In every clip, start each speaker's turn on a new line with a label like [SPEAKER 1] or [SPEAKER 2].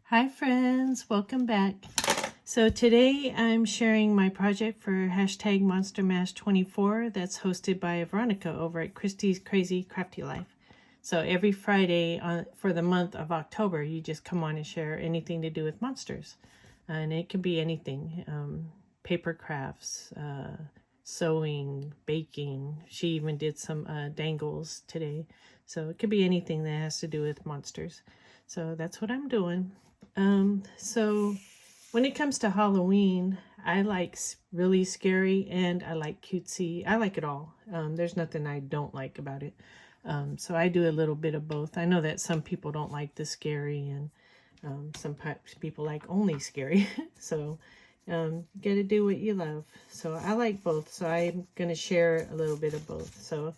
[SPEAKER 1] Hi friends, welcome back. So today I'm sharing my project for hashtag Monster Mash 24 that's hosted by Veronica over at Christy's Crazy Crafty Life. So every Friday for the month of October, you just come on and share anything to do with monsters. And it can be anything, paper crafts, sewing, baking. She even did some dangles today. So it could be anything that has to do with monsters. So that's what I'm doing. So when it comes to Halloween, I like really scary and I like cutesy. I like it all. There's nothing I don't like about it. So I do a little bit of both. I know that some people don't like the scary and some people like only scary. So you gotta do what you love. So I like both. So I'm gonna share a little bit of both. So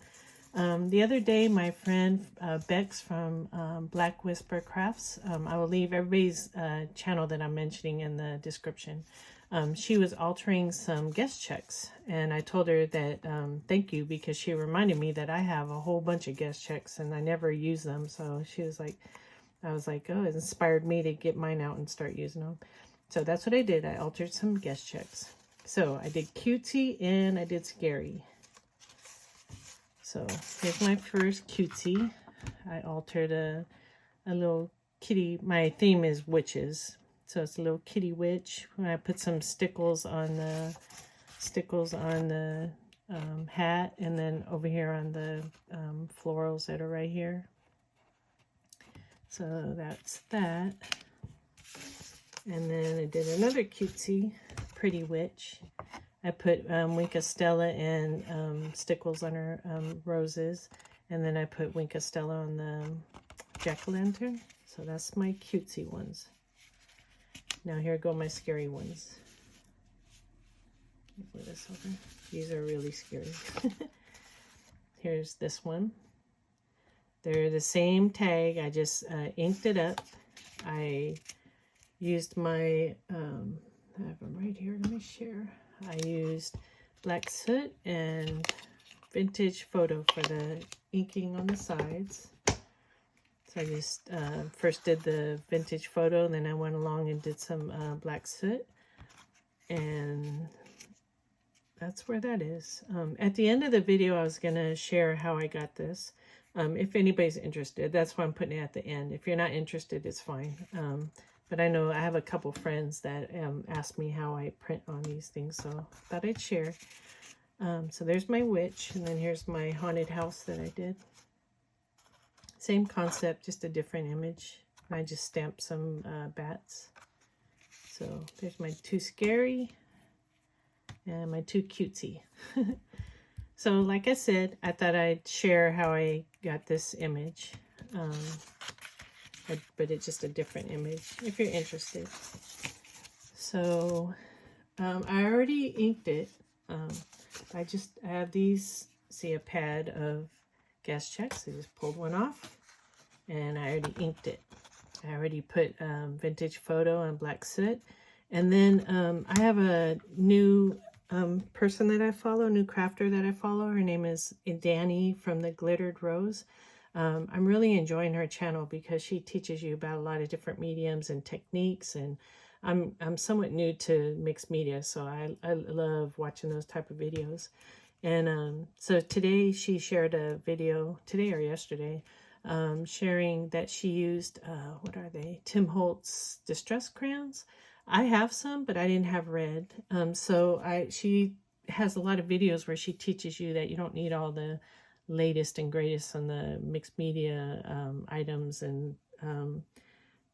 [SPEAKER 1] the other day, my friend Bexx from Black Whisper Crafts, I will leave everybody's channel that I'm mentioning in the description. She was altering some guest checks, and I told her that thank you, because she reminded me that I have a whole bunch of guest checks and I never use them. So she was like, I was like, oh, it inspired me to get mine out and start using them. So that's what I did. I altered some guest checks. So I did cutesy and I did scary. So here's my first cutesy. I altered a little kitty. My theme is witches, so it's a little kitty witch. I put some stickles on the hat, and then over here on the florals that are right here. So that's that. And then I did another cutesy, pretty witch. I put Winka Stella and stickles on her roses. And then I put Winka Stella on the jack-o'-lantern. So that's my cutesy ones. Now here go my scary ones. Move this over. These are really scary. Here's this one. They're the same tag. I just inked it up. I used my, I have them right here. Let me share. I used black soot and vintage photo for the inking on the sides. So I just first did the vintage photo, and then I went along and did some black soot. And that's where that is. At the end of the video, I was going to share how I got this. If anybody's interested, that's why I'm putting it at the end. If you're not interested, it's fine. But I know I have a couple friends that ask me how I print on these things, so I thought I'd share. So there's my witch, and then here's my haunted house that I did. Same concept, just a different image. I just stamped some bats. So there's my two scary and my two cutesy. So like I said, I thought I'd share how I got this image. But it's just a different image if you're interested. So I already inked it. I have these, see, a pad of guest checks. I just pulled one off and I already inked it. I already put vintage photo and black soot. And then I have a new person that I follow, new crafter that I follow. Her name is Danny from the Glittered Rose. I'm really enjoying her channel because she teaches you about a lot of different mediums and techniques, and I'm somewhat new to mixed media, so I love watching those type of videos. And so today she shared a video, today or yesterday, sharing that she used, what are they? Tim Holtz Distress Crayons. I have some, but I didn't have red. She has a lot of videos where she teaches you that you don't need all the latest and greatest on the mixed media items, and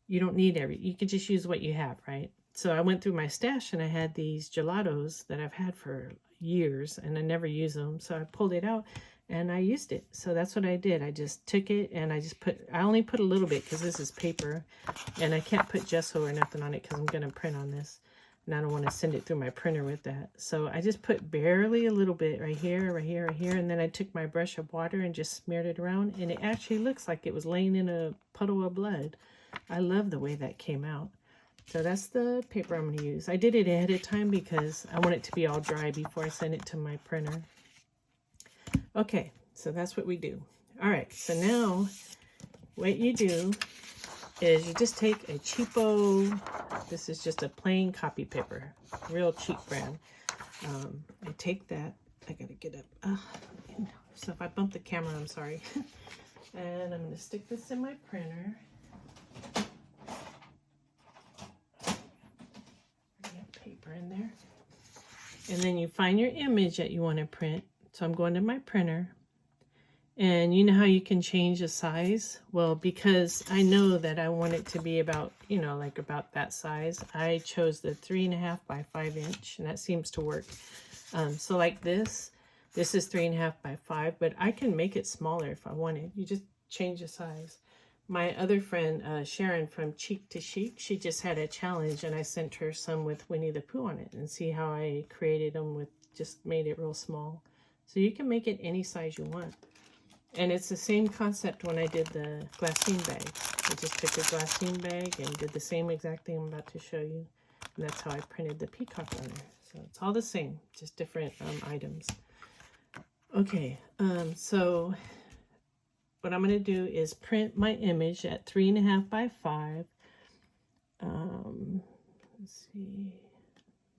[SPEAKER 1] you don't need you can just use what you have, right? So I went through my stash and I had these gelatos that I've had for years and I never use them, so I pulled it out and I used it. So that's what I did. I just took it and I only put a little bit because this is paper and I can't put gesso or nothing on it because I'm going to print on this. And I don't want to send it through my printer with that. So I just put barely a little bit right here, right here, right here. And then I took my brush of water and just smeared it around. And it actually looks like it was laying in a puddle of blood. I love the way that came out. So that's the paper I'm going to use. I did it ahead of time because I want it to be all dry before I send it to my printer. Okay, so that's what we do. All right, so now what you do is you just take a cheapo, this is just a plain copy paper, real cheap brand. I take that, I gotta get up, so if I bump the camera, I'm sorry. And I'm gonna stick this in my printer. Get paper in there. And then you find your image that you want to print. So I'm going to my printer. And you know how you can change the size? Well, because I know that I want it to be about, you know, like about that size, I chose the 3.5 by 5 inch, and that seems to work. So like this is 3.5 by 5, but I can make it smaller if I wanted. You just change the size. My other friend, Sharon from Cheek to Chic, she just had a challenge, and I sent her some with Winnie the Pooh on it, and see how I created them with, just made it real small. So you can make it any size you want. And it's the same concept when I did the glassine bag. I just took a glassine bag and did the same exact thing I'm about to show you. And that's how I printed the peacock runner. So it's all the same, just different items. Okay, so what I'm going to do is print my image at 3.5 by 5. Let's see,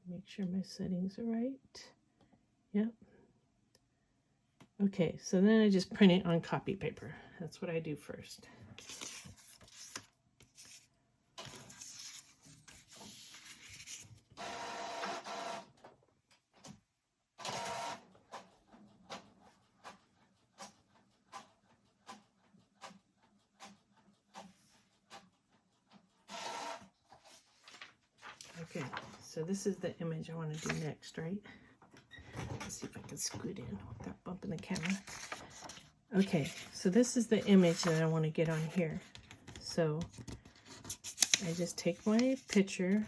[SPEAKER 1] make sure my settings are right. Yep. Okay, so then I just print it on copy paper. That's what I do first. Okay, so this is the image I want to do next, right? Let's see if I can scoot in without bumping the camera. Okay, so this is the image that I want to get on here. So I just take my picture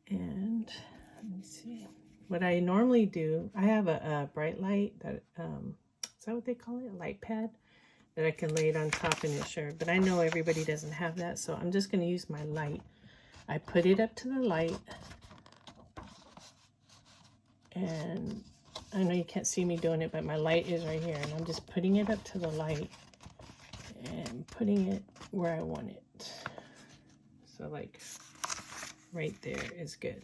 [SPEAKER 1] and let me see. What I normally do, I have a bright light that, is that what they call it? A light pad that I can lay it on top and it's sure. But I know everybody doesn't have that, so I'm just going to use my light. I put it up to the light. And I know you can't see me doing it, but my light is right here. And I'm just putting it up to the light and putting it where I want it. So like right there is good.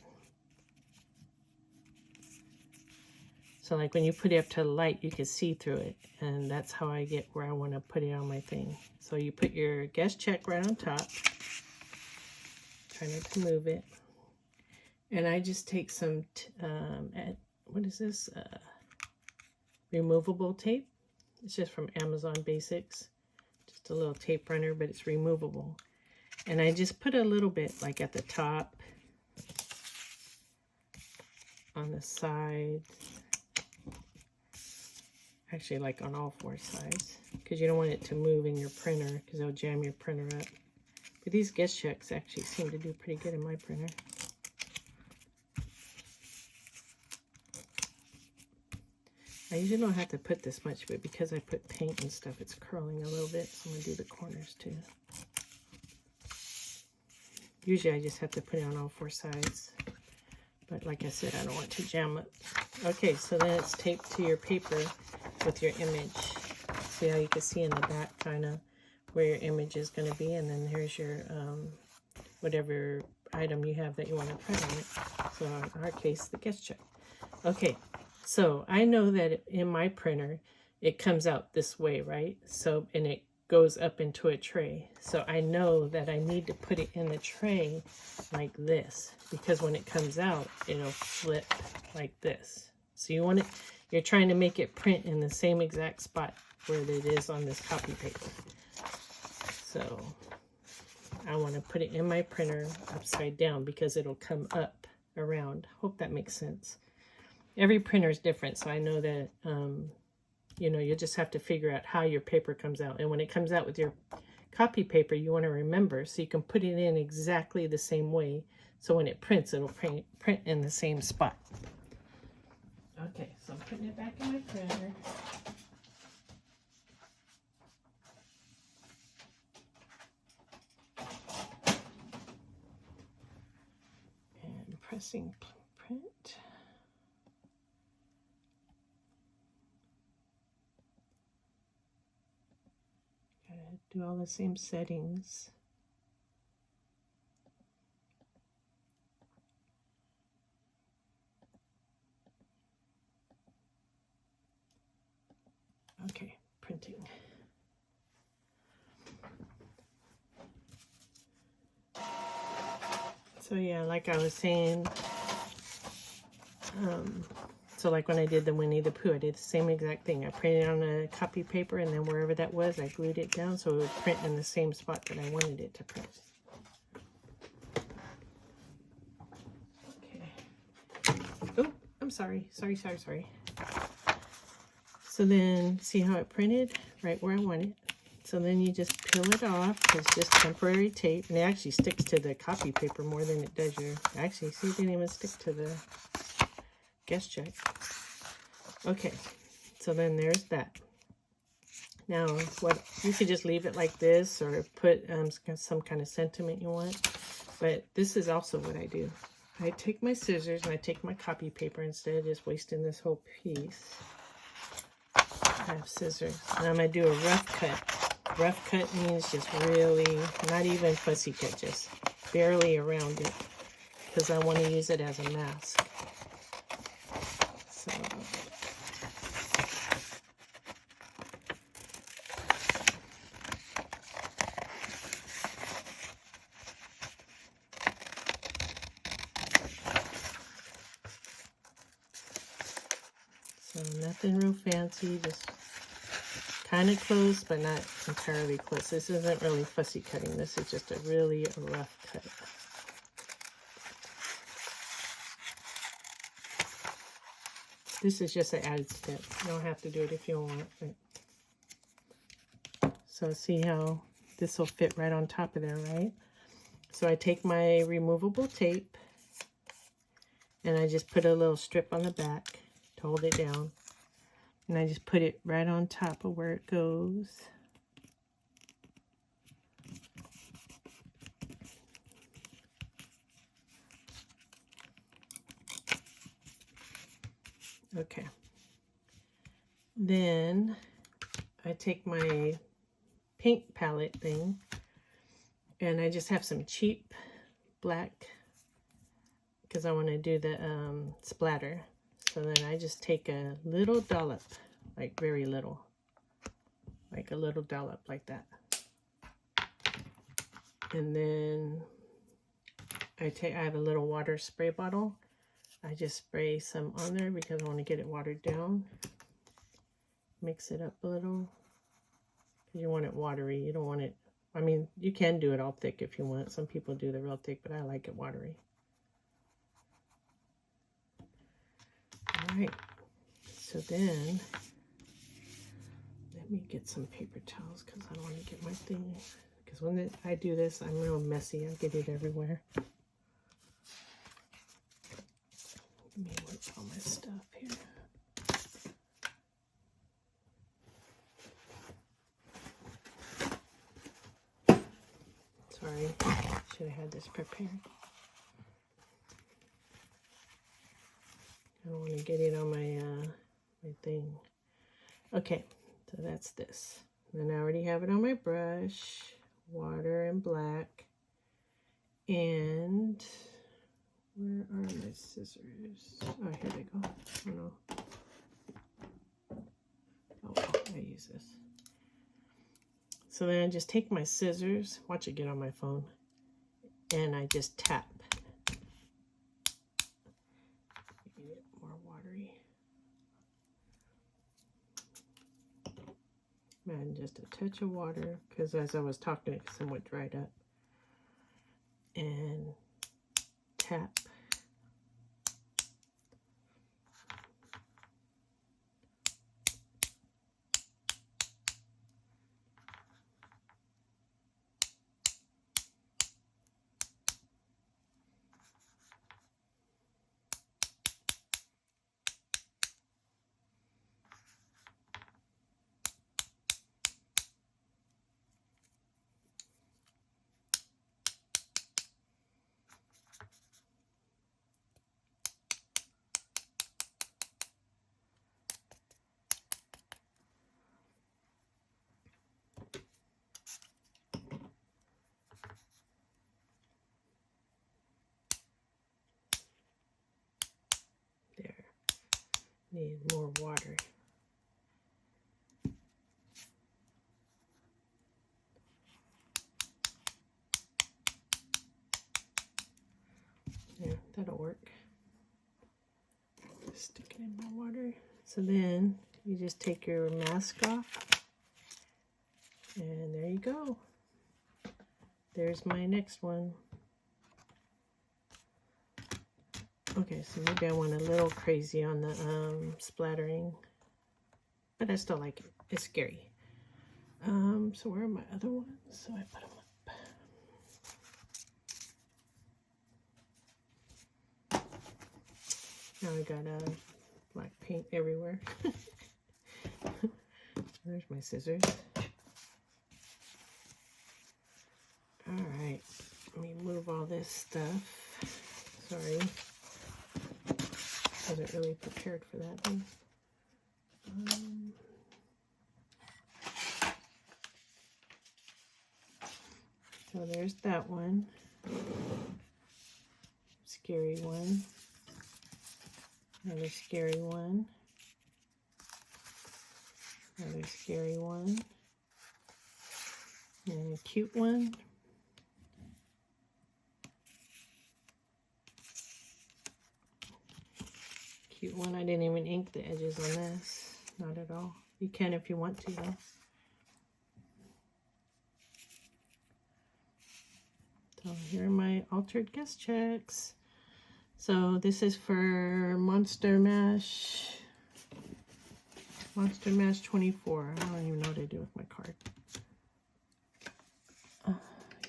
[SPEAKER 1] So like when you put it up to the light, you can see through it. And that's how I get where I want to put it on my thing. So you put your guest check right on top. Try not to move it. And I just take some, what is this? Removable tape. It's just from Amazon Basics. Just a little tape runner, but it's removable. And I just put a little bit like at the top, on the side. Actually like on all 4 sides. Because you don't want it to move in your printer because it'll jam your printer up. But these guest checks actually seem to do pretty good in my printer. I usually don't have to put this much, but because I put paint and stuff, it's curling a little bit. So I'm going to do the corners too. Usually I just have to put it on all 4 sides. But like I said, I don't want to jam it. Okay, so then it's taped to your paper with your image. See how you can see in the back kind of where your image is going to be. And then here's your whatever item you have that you want to print on it. So in our case, the guest check. Okay. So I know that in my printer, it comes out this way, right? So, and it goes up into a tray. So I know that I need to put it in the tray like this, because when it comes out, it'll flip like this. So you want it, you're trying to make it print in the same exact spot where it is on this copy paper. So I want to put it in my printer upside down because it'll come up around. Hope that makes sense. Every printer is different, so I know that, you know, you just have to figure out how your paper comes out. And when it comes out with your copy paper, you want to remember so you can put it in exactly the same way. So when it prints, it'll print in the same spot. Okay, so I'm putting it back in my printer. And pressing print. do all the same settings. Okay, printing. So yeah, like I was saying, so like when I did the Winnie the Pooh, I did the same exact thing. I printed on a copy paper, and then wherever that was, I glued it down so it would print in the same spot that I wanted it to print. Okay. Oh, I'm sorry. Sorry. So then, see how it printed right where I want it? So then you just peel it off. It's just temporary tape. And it actually sticks to the copy paper more than it does your... Actually, see, it didn't even stick to the guest check. Okay, so then there's that. Now, what you could just leave it like this or put some kind of sentiment you want. But this is also what I do. I take my scissors and I take my copy paper instead of just wasting this whole piece. I have scissors. And I'm going to do a rough cut. Rough cut means just really, not even fussy cut, just barely around it. Because I want to use it as a mask. So... So nothing real fancy, just kind of close, but not entirely close. This isn't really fussy cutting. This is just a really rough cut. This is just an added step. You don't have to do it if you don't want it. So see how this will fit right on top of there, right? So I take my removable tape and I just put a little strip on the back to hold it down. And I just put it right on top of where it goes. Okay. Then I take my paint palette thing and I just have some cheap black because I want to do the splatter. So then I just take a little dollop, like very little, like a little dollop like that. And then I have a little water spray bottle. I just spray some on there because I want to get it watered down. Mix it up a little. You want it watery. You don't want it, I mean, you can do it all thick if you want. Some people do the real thick, but I like it watery. All right. So then, let me get some paper towels because I don't want to get my thing. Because when I do this, I'm real messy. I get it everywhere. Let me wipe all my stuff here. Sorry, should have had this prepared. I don't want to get it on my my thing. Okay, so that's this. And I already have it on my brush, water and black. And where are my scissors? Oh, here they go. Oh no. Oh, I use this. So then I just take my scissors, watch it get on my phone, and I just tap. Make it more watery. And just a touch of water, because as I was talking, it somewhat dried up. And tap. Need more water. Yeah, that'll work. Just stick it in my water. So then you just take your mask off, and there you go. There's my next one. Okay, so maybe I went a little crazy on the splattering, but I still like it. It's scary. So where are my other ones? So I put them up. Now I got black paint everywhere. There's my scissors. All right, let me move all this stuff. Sorry, wasn't really prepared for that one. So there's that one. Scary one. Another scary one. Another scary one. And a cute one. Cute one. I didn't even ink the edges on this. Not at all. You can if you want to, though. So here are my altered guest checks. So this is for Monster Mash 24. I don't even know what I do with my card.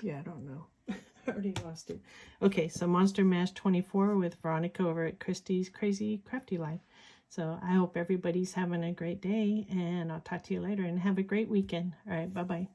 [SPEAKER 1] Yeah, I don't know. I already lost it. Okay, so Monster Mash 24 with Veronica over at Christy's Crazy Crafty Life. So I hope everybody's having a great day, and I'll talk to you later, and have a great weekend. All right, bye-bye.